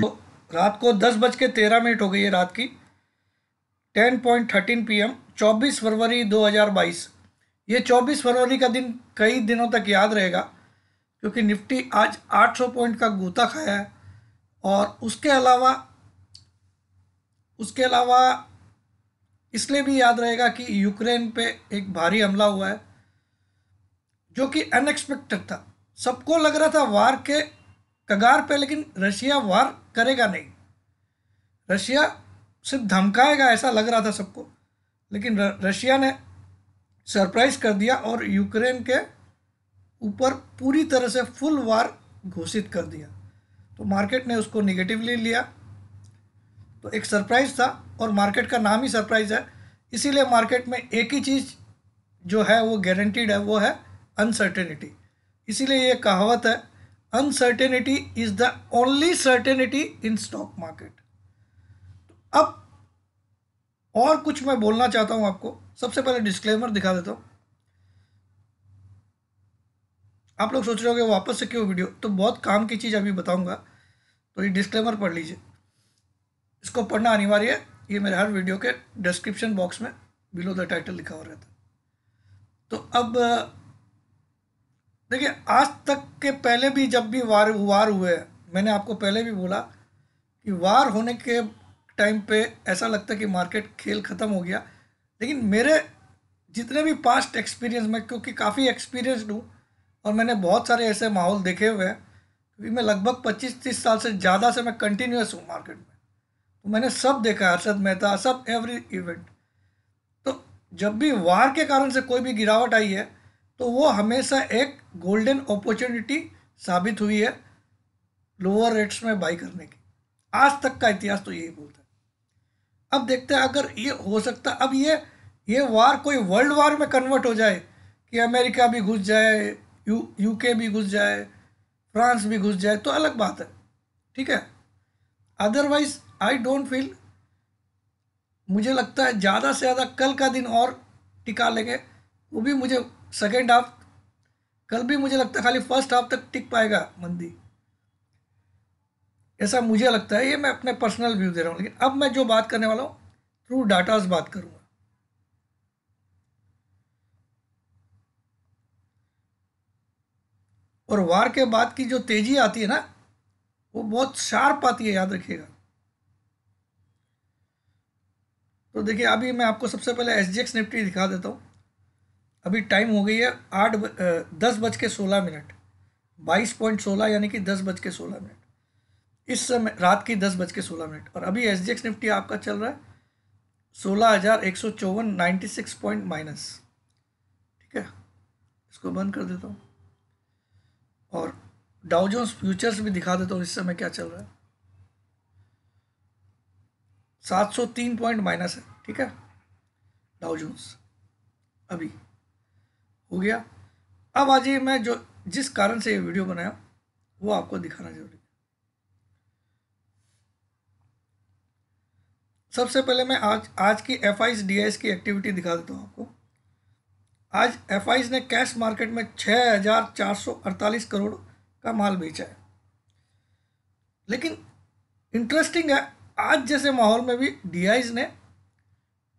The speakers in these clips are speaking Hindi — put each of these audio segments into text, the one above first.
तो रात को 10:13 हो गई है रात की, 10:13 PM, 24 फरवरी 2022। ये 24 फरवरी का दिन कई दिनों तक याद रहेगा, क्योंकि निफ्टी आज 800 पॉइंट का गोता खाया है। और उसके अलावा इसलिए भी याद रहेगा कि यूक्रेन पे एक भारी हमला हुआ है, जो कि अनएक्सपेक्टेड था। सबको लग रहा था वार के कगार पे, लेकिन रशिया वार करेगा नहीं, रशिया सिर्फ धमकाएगा, ऐसा लग रहा था सबको। लेकिन रशिया ने सरप्राइज कर दिया और यूक्रेन के ऊपर पूरी तरह से फुल वार घोषित कर दिया। तो मार्केट ने उसको निगेटिवली लिया। तो एक सरप्राइज था, और मार्केट का नाम ही सरप्राइज है, इसीलिए मार्केट में एक ही चीज़ जो है वो गारंटीड है, वो है अनसर्टेनिटी। इसीलिए ये कहावत है, uncertainty is the only certainty in stock market. अब और कुछ मैं बोलना चाहता हूं आपको। सबसे पहले डिस्क्लेमर दिखा देता हूं। आप लोग सोच रहे होंगे वापस से क्यों वीडियो, तो बहुत काम की चीज़ अभी बताऊंगा, तो ये डिस्क्लेमर पढ़ लीजिए। इसको पढ़ना अनिवार्य है, ये मेरे हर वीडियो के डिस्क्रिप्शन बॉक्स में बिलो द टाइटल लिखा हुआ रहता है। तो अब देखिए, आज तक के पहले भी जब भी वार हुए, मैंने आपको पहले भी बोला कि वार होने के टाइम पे ऐसा लगता है कि मार्केट खेल ख़त्म हो गया। लेकिन मेरे जितने भी पास्ट एक्सपीरियंस में, क्योंकि काफ़ी एक्सपीरियंसड हूँ और मैंने बहुत सारे ऐसे माहौल देखे हुए हैं, क्योंकि मैं लगभग 25-30 साल से ज़्यादा से मैं कंटिन्यूस हूँ मार्केट में, तो मैंने सब देखा, हर्षद मेहता, सब एवरी इवेंट। तो जब भी वार के कारण से कोई भी गिरावट आई है, तो वो हमेशा एक गोल्डन अपॉर्चुनिटी साबित हुई है लोअर रेट्स में बाई करने की। आज तक का इतिहास तो यही बोलता है। अब देखते हैं, अगर ये हो सकता, अब ये वार कोई वर्ल्ड वार में कन्वर्ट हो जाए, कि अमेरिका भी घुस जाए, यूके भी घुस जाए, फ्रांस भी घुस जाए, तो अलग बात है, ठीक है। अदरवाइज आई डोंट फील, मुझे लगता है ज़्यादा से ज़्यादा कल का दिन और टिका लेंगे, वो भी मुझे सेकेंड हाफ, कल भी मुझे लगता है खाली फर्स्ट हाफ तक टिक पाएगा मंदी, ऐसा मुझे लगता है। ये मैं अपने पर्सनल व्यू दे रहा हूँ, लेकिन अब मैं जो बात करने वाला हूँ थ्रू डाटाज बात करूँगा। और वार के बाद की जो तेजी आती है ना, वो बहुत शार्प आती है, याद रखिएगा। तो देखिए, अभी मैं आपको सबसे पहले SGX निफ्टी दिखा देता हूँ। अभी टाइम हो गई है 10:16, 22.16, यानी कि 10:16। इस समय रात की 10:16, और अभी SGX निफ्टी आपका चल रहा है 16,154, 96 पॉइंट माइनस, ठीक है। इसको बंद कर देता हूँ और डाउ जोन्स फ्यूचर्स भी दिखा देता हूँ इस समय क्या चल रहा है। 703 पॉइंट माइनस है, ठीक है, डाउ जोन्स अभी हो गया। अब आज ये मैं जो जिस कारण से ये वीडियो बनाया वो आपको दिखाना जरूरी है। सबसे पहले मैं आज की FIs DIs की एक्टिविटी दिखा देता हूँ आपको। आज FIs ने कैश मार्केट में 6,448 करोड़ का माल बेचा है। लेकिन इंटरेस्टिंग है, आज जैसे माहौल में भी DIs ने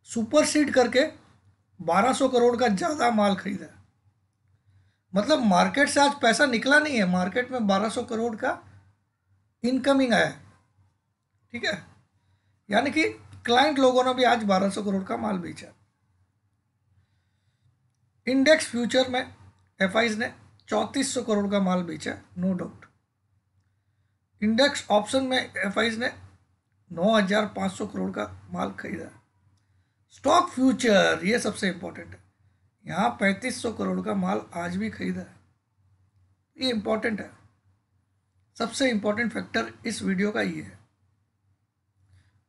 सुपरसीड करके 1,200 करोड़ का ज़्यादा माल खरीदा है। मतलब मार्केट से आज पैसा निकला नहीं है, मार्केट में 1,200 करोड़ का इनकमिंग आया है, ठीक है। यानी कि क्लाइंट लोगों ने भी आज 1,200 करोड़ का माल बेचा। इंडेक्स फ्यूचर में FIs ने 3,400 करोड़ का माल बेचा, नो डाउट। इंडेक्स ऑप्शन में FIs ने 9,500 करोड़ का माल खरीदा। स्टॉक फ्यूचर, ये सबसे इंपॉर्टेंट है, यहाँ 3,500 करोड़ का माल आज भी खरीदा है। ये इंपॉर्टेंट है, सबसे इंपॉर्टेंट फैक्टर इस वीडियो का ये है।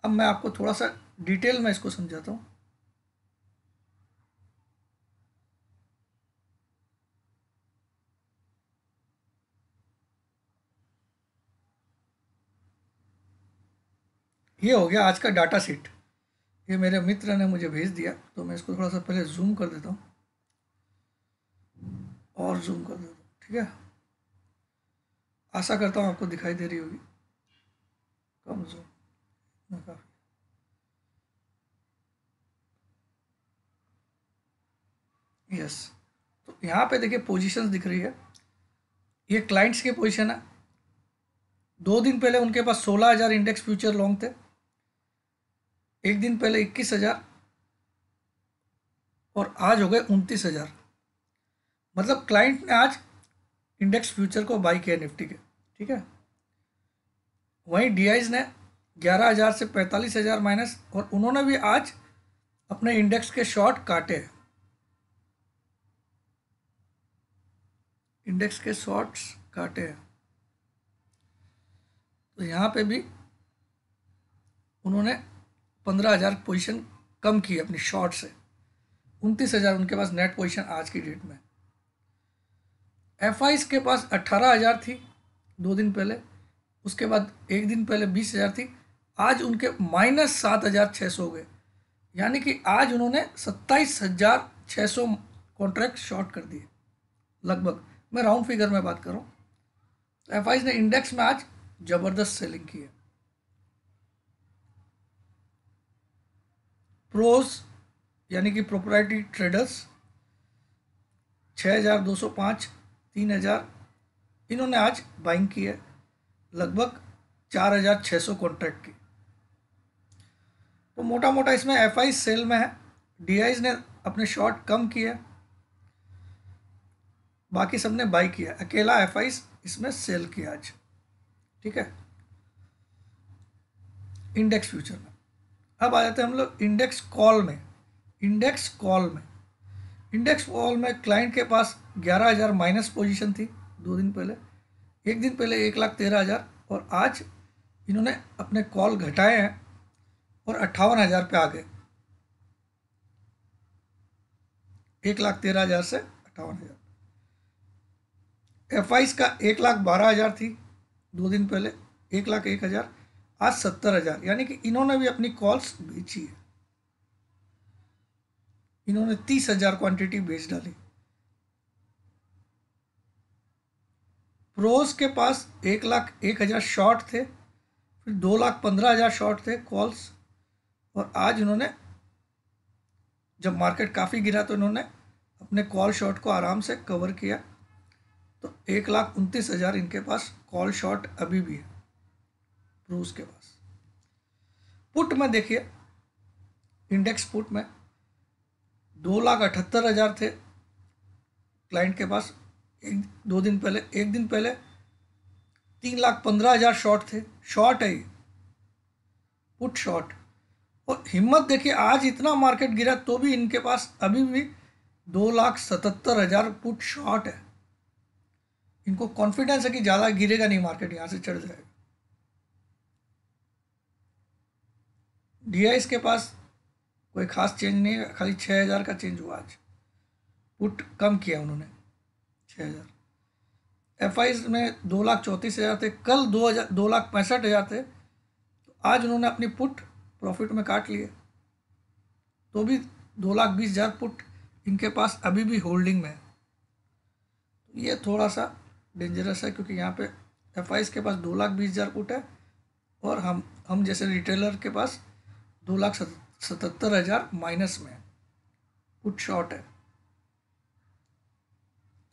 अब मैं आपको थोड़ा सा डिटेल में इसको समझाता हूँ। ये हो गया आज का डाटा शीट, ये मेरे मित्र ने मुझे भेज दिया, तो मैं इसको थोड़ा सा पहले जूम कर देता हूँ, और जूम कर देता हूँ, ठीक है। आशा करता हूँ आपको दिखाई दे रही होगी। यस, तो यहाँ पे देखिए पोजीशंस दिख रही है, ये क्लाइंट्स की पोजीशन है। 2 दिन पहले उनके पास 16,000 इंडेक्स फ्यूचर लॉन्ग थे, एक दिन पहले 21,000 और आज हो गए 29,000। मतलब क्लाइंट ने आज इंडेक्स फ्यूचर को बाई किया निफ्टी के, ठीक है। वहीं डीआईज ने 11,000 से 45,000 माइनस, और उन्होंने भी आज अपने इंडेक्स के शॉर्ट काटे, इंडेक्स के शॉर्ट्स काटे हैं। तो यहाँ पे भी उन्होंने 15,000 पोजीशन कम की अपनी शॉर्ट से, 29,000 उनके पास नेट पोजीशन आज की डेट में। एफआईज के पास 18,000 थी 2 दिन पहले, उसके बाद एक दिन पहले 20,000 थी, आज उनके -7,600 हो गए। यानी कि आज उन्होंने 27,600 कॉन्ट्रैक्ट शॉर्ट कर दिए लगभग, मैं राउंड फिगर में बात कर रहा हूँ। एफआईज ने इंडेक्स में आज जबरदस्त सेलिंग की है। प्रोज यानी कि प्रोप्राइटरी ट्रेडर्स 6,205, 3,000 इन्होंने आज बाइंग की है, लगभग 4,600 कॉन्ट्रैक्ट की। तो मोटा मोटा इसमें एफआई सेल में है, डीआईज ने अपने शॉर्ट कम किए, बाकी सबने बाई किया, अकेला एफआई इसमें सेल किया आज, ठीक है। इंडेक्स फ्यूचर में अब आ जाते हैं हम लोग इंडेक्स कॉल में। इंडेक्स कॉल में क्लाइंट के पास 11,000 माइनस पोजीशन थी 2 दिन पहले, एक दिन पहले 1,13,000, और आज इन्होंने अपने कॉल घटाए हैं और 58,000 पे आ गए, 1,13,000 से 58,000। एफआईज का 1,12,000 थी 2 दिन पहले, 1,01,000, आज 70,000। यानी कि इन्होंने भी अपनी कॉल्स बेची है, इन्होंने 30,000 क्वांटिटी बेच डाली। प्रोज के पास 1,01,000 शॉर्ट थे, फिर 2,15,000 शॉर्ट थे कॉल्स, और आज इन्होंने जब मार्केट काफ़ी गिरा तो इन्होंने अपने कॉल शॉर्ट को आराम से कवर किया। तो 1,29,000 इनके पास कॉल शॉर्ट अभी भी है प्रोज के पास। पुट में देखिए, इंडेक्स पुट में 2,78,000 थे क्लाइंट के पास एक दिन पहले 3,15,000 शॉर्ट थे, शॉर्ट है ये, पुट शॉर्ट। और हिम्मत देखिए, आज इतना मार्केट गिरा तो भी इनके पास अभी भी 2,77,000 पुट शॉर्ट है। इनको कॉन्फिडेंस है कि ज़्यादा गिरेगा नहीं, मार्केट यहाँ से चढ़ जाएगा। डीआईएस के पास कोई खास चेंज नहीं है, खाली 6,000 का चेंज हुआ आज, पुट कम किया उन्होंने 6,000। एफआईज में 2,34,000 थे, कल 2,65,000 थे, तो आज उन्होंने अपनी पुट प्रॉफिट में काट लिए, तो भी 2,20,000 पुट इनके पास अभी भी होल्डिंग में है। ये थोड़ा सा डेंजरस है, क्योंकि यहाँ पे एफआईज के पास 2,20,000 पुट है, और हम जैसे रिटेलर के पास 2,77,000 माइनस में पुट शॉर्ट है।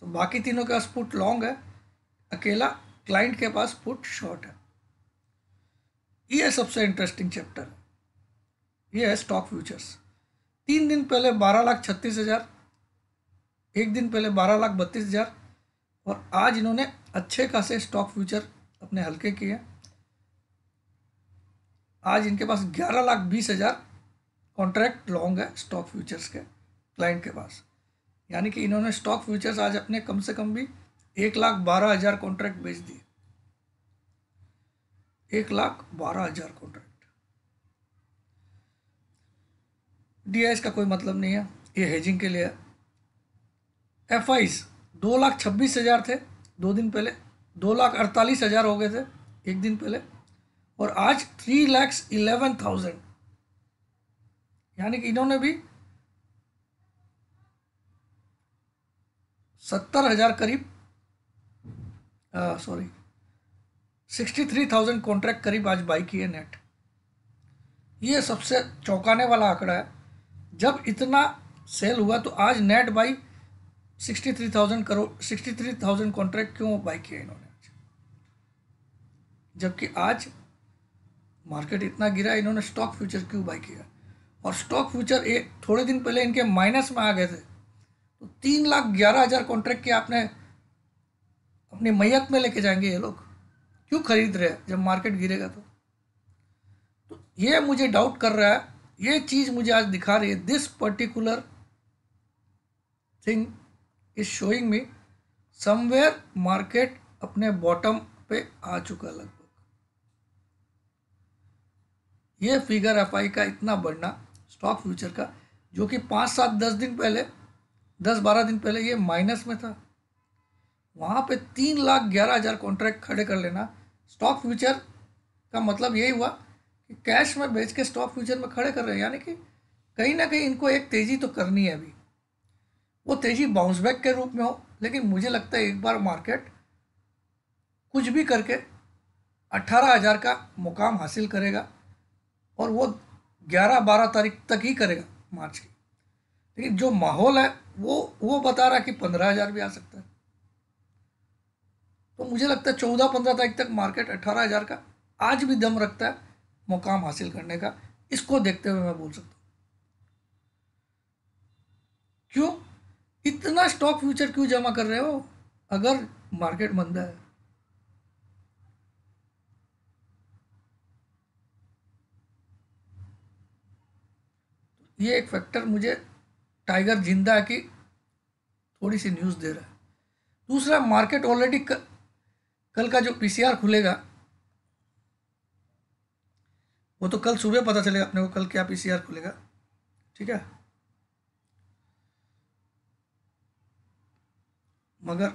तो बाकी तीनों के पास पुट लॉन्ग है, अकेला क्लाइंट के पास पुट शॉर्ट है। ये सबसे इंटरेस्टिंग चैप्टर है, ये है स्टॉक फ्यूचर्स। 3 दिन पहले 12,36,000, एक दिन पहले 12,32,000, और आज इन्होंने अच्छे खासे स्टॉक फ्यूचर अपने हल्के किए। आज इनके पास 11,20,000 कॉन्ट्रैक्ट लॉन्ग है स्टॉक फ्यूचर्स के क्लाइंट के पास। यानी कि इन्होंने स्टॉक फ्यूचर्स आज अपने कम से कम भी 1,12,000 कॉन्ट्रैक्ट बेच दिए, 1,12,000 कॉन्ट्रैक्ट। डीआईएस का कोई मतलब नहीं है, ये हेजिंग के लिए है। एफआईज 2,26,000 थे 2 दिन पहले, 2,48,000 हो गए थे एक दिन पहले, और आज 3,11,000। यानी कि इन्होंने भी 70,000 करीब 63,000 कॉन्ट्रैक्ट करीब आज बाई किए नेट। ये सबसे चौंकाने वाला आंकड़ा है, जब इतना सेल हुआ तो आज नेट बाई 63,000 करोड़ 63,000 कॉन्ट्रैक्ट क्यों बाई किया इन्होंने, जबकि आज मार्केट इतना गिरा, इन्होंने स्टॉक फ्यूचर क्यों बाई किया। और स्टॉक फ्यूचर एक थोड़े दिन पहले इनके माइनस में आ गए थे, तो 3,11,000 कॉन्ट्रैक्ट के आपने अपनी मैयत में लेके जाएंगे ये लोग, क्यों खरीद रहे हैं जब मार्केट गिरेगा। तो ये मुझे डाउट कर रहा है, ये चीज़ मुझे आज दिखा रही है, this particular thing is showing me somewhere market अपने बॉटम पे आ चुका लगभग। ये फिगर एफआई का इतना बढ़ना स्टॉक फ्यूचर का, जो कि 5-7-10 दिन पहले 10-12 दिन पहले ये माइनस में था, वहाँ पे 3,11,000 कॉन्ट्रैक्ट खड़े कर लेना स्टॉक फ्यूचर का मतलब यही हुआ कि कैश में बेच के स्टॉक फ्यूचर में खड़े कर रहे हैं, यानी कि कहीं ना कहीं इनको एक तेज़ी तो करनी है अभी, वो तेज़ी बाउंस बैक के रूप में हो। लेकिन मुझे लगता है एक बार मार्केट कुछ भी करके 18,000 का मुकाम हासिल करेगा, और वो 11-12 तारीख तक ही करेगा मार्च की। लेकिन जो माहौल है वो बता रहा है कि 15,000 भी आ सकता है। तो मुझे लगता है 14-15 तारीख तक मार्केट 18,000 का आज भी दम रखता है मुकाम हासिल करने का। इसको देखते हुए मैं बोल सकता हूँ, क्यों इतना स्टॉक फ्यूचर क्यों जमा कर रहे हो अगर मार्केट मंदा है। ये एक फैक्टर मुझे टाइगर जिंदा की थोड़ी सी न्यूज़ दे रहा है। दूसरा, मार्केट ऑलरेडी कल का जो पीसीआर खुलेगा वो तो कल सुबह पता चलेगा अपने को, कल क्या पीसीआर खुलेगा, ठीक है। मगर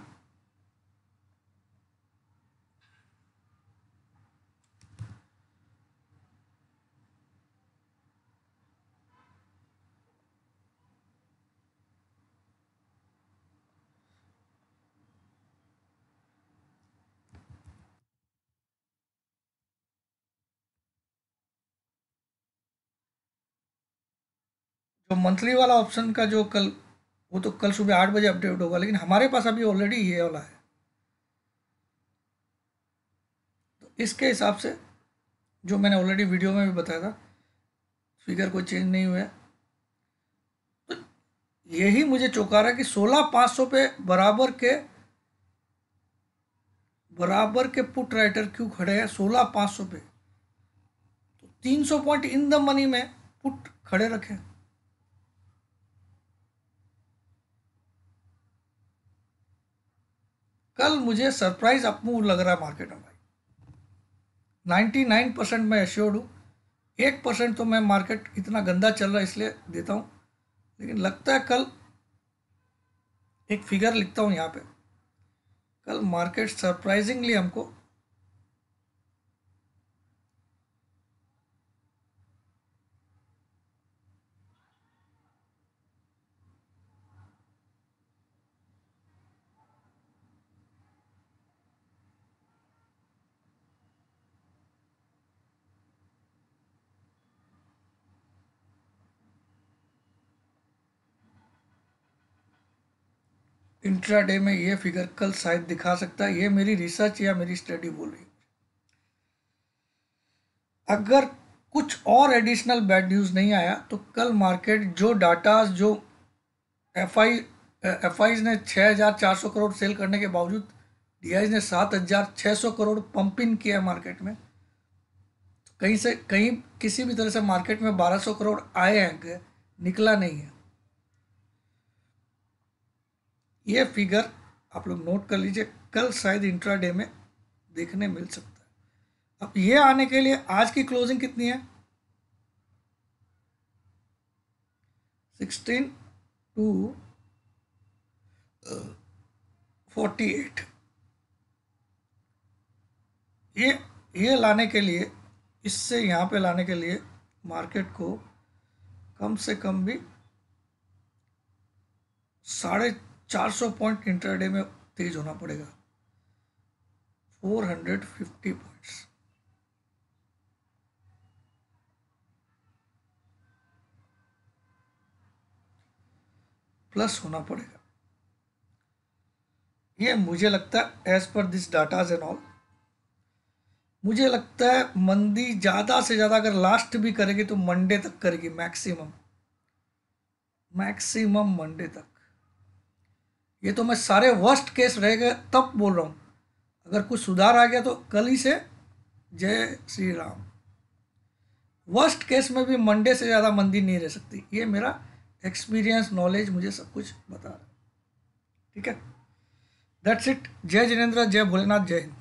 जो मंथली वाला ऑप्शन का जो कल, वो तो कल सुबह 8 बजे अपडेट होगा, लेकिन हमारे पास अभी ऑलरेडी ये वाला है। तो इसके हिसाब से जो मैंने ऑलरेडी वीडियो में भी बताया था, फिगर कोई चेंज नहीं हुआ है। तो यही मुझे चौंका रहा है कि 16,500 पे बराबर के पुट राइटर क्यों खड़े हैं 16,500 पे। तो 300 पॉइंट इन द मनी में पुट खड़े रखे। कल मुझे सरप्राइज अपमूव लग रहा है मार्केट में भाई। 99% मैं एश्योर्ड हूँ, 1% तो मैं मार्केट इतना गंदा चल रहा है इसलिए देता हूँ। लेकिन लगता है कल, एक फिगर लिखता हूँ यहाँ पे, कल मार्केट सरप्राइजिंगली हमको इंट्राडे में ये फिगर कल शायद दिखा सकता है। ये मेरी रिसर्च या मेरी स्टडी बोल रही है। अगर कुछ और एडिशनल बैड न्यूज़ नहीं आया तो कल मार्केट जो डाटा, जो एफ आई ने 6,400 करोड़ सेल करने के बावजूद डीआई ने 7,600 करोड़ पंप इन किया मार्केट में। तो कहीं से कहीं किसी भी तरह से मार्केट में 1,200 करोड़ आए हैं, निकला नहीं है। ये फिगर आप लोग नोट कर लीजिए, कल शायद इंट्राडे में देखने मिल सकता है। अब ये आने के लिए आज की क्लोजिंग कितनी है, 16,248। ये लाने के लिए, इससे यहाँ पे लाने के लिए मार्केट को कम से कम भी 450 पॉइंट इंटरडे में तेज होना पड़ेगा, 450 पॉइंट्स प्लस होना पड़ेगा। ये मुझे लगता है as per this datas and all, मुझे लगता है मंदी ज़्यादा से ज़्यादा अगर लास्ट भी करेगी तो मंडे तक करेगी, मैक्सिमम मैक्सिमम मंडे तक। ये तो मैं सारे वर्स्ट केस रहेगा तब बोल रहा हूँ, अगर कुछ सुधार आ गया तो कल ही से जय श्री राम। वर्स्ट केस में भी मंडे से ज़्यादा मंदी नहीं रह सकती, ये मेरा एक्सपीरियंस नॉलेज मुझे सब कुछ बता रहा है। ठीक है, दैट्स इट। जय जिनेंद्र, जय भोलेनाथ, जय हिंद।